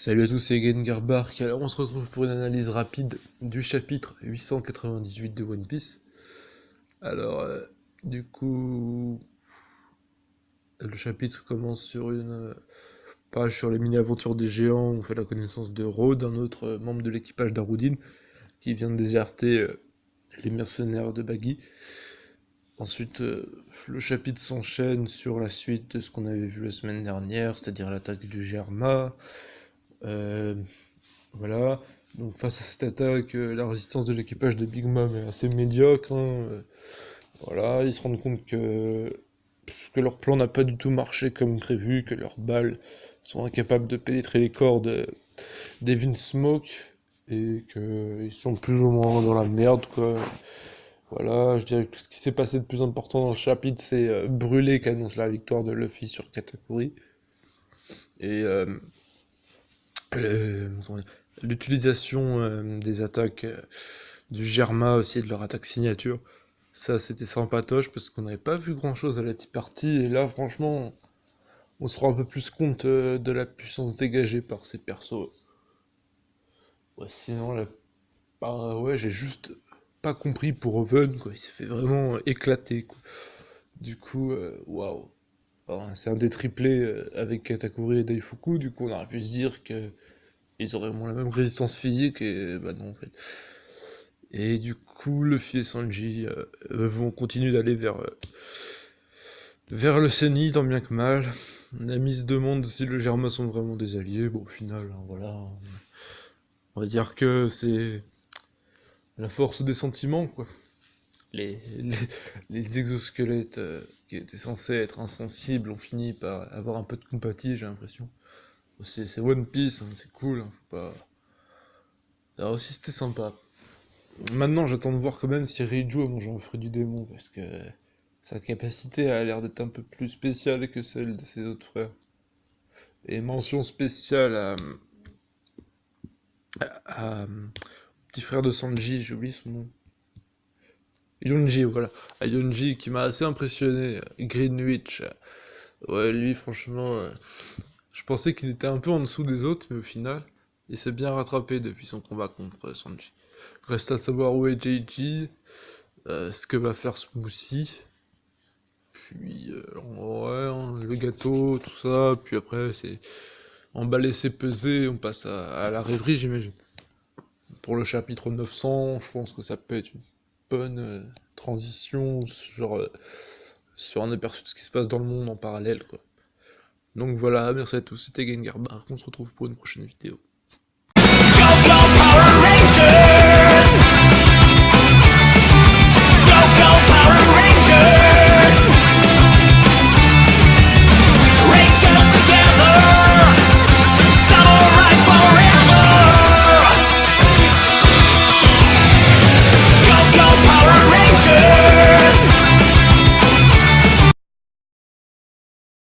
Salut à tous, c'est Gengarbark. Alors on se retrouve pour une analyse rapide du chapitre 898 de One Piece. Alors, du coup, le chapitre commence sur une page sur les mini-aventures des géants. On fait la connaissance de Road, un autre membre de l'équipage d'Arudin, qui vient de déserter les mercenaires de Baggy. Ensuite, le chapitre s'enchaîne sur la suite de ce qu'on avait vu la semaine dernière, c'est-à-dire l'attaque du Germa. Voilà, donc face à cette attaque, la résistance de l'équipage de Big Mom est assez médiocre. Voilà, ils se rendent compte que leur plan n'a pas du tout marché comme prévu, que leurs balles sont incapables de pénétrer les corps d'Evin Smoke, et qu'ils sont plus ou moins dans la merde, quoi. Voilà, je dirais que ce qui s'est passé de plus important dans le chapitre, c'est Brûlé qui annonce la victoire de Luffy sur Katakuri. Et l'utilisation des attaques du Germa aussi, de leur attaque signature, ça c'était sympatoche parce qu'on n'avait pas vu grand chose à la Tea Party, et là franchement on se rend un peu plus compte de la puissance dégagée par ces persos. Ouais, sinon ouais, j'ai juste pas compris pour Oven, quoi. Il s'est fait vraiment éclater, quoi. Du coup, waouh. Alors, c'est un des triplés avec Katakuri et Daifuku, du coup on aurait pu se dire que ils auraient vraiment la même résistance physique, et bah non en fait. Et du coup, Luffy et Sanji vont continuer d'aller vers le Seni, tant bien que mal. Nami se demande si le Germa sont vraiment des alliés. Bon, au final, hein, voilà. On va dire que c'est la force des sentiments, quoi. Les, les, les exosquelettes qui étaient censés être insensibles ont fini par avoir un peu de compatie, j'ai l'impression. C'est One Piece, hein, c'est cool, hein, faut pas... Alors aussi, c'était sympa. Maintenant, j'attends de voir quand même si Reiju a mangé un fruit du démon, parce que sa capacité a l'air d'être un peu plus spéciale que celle de ses autres frères. Et mention spéciale à petit frère de Sanji, j'ai oublié son nom. Yonji, voilà. À Yonji, qui m'a assez impressionné. Greenwich. Ouais, lui, franchement, je pensais qu'il était un peu en dessous des autres, mais au final, il s'est bien rattrapé depuis son combat contre Sanji. Reste à savoir où est JG, ce que va faire Smoothie. Puis, ouais, le gâteau, tout ça. Puis après, c'est emballer, c'est peser. On passe à la rêverie, j'imagine. Pour le chapitre 900, je pense que ça peut être une bonne transition, genre sur un aperçu de ce qui se passe dans le monde en parallèle, quoi. Donc voilà, merci à tous, c'était Gengarbark, on se retrouve pour une prochaine vidéo.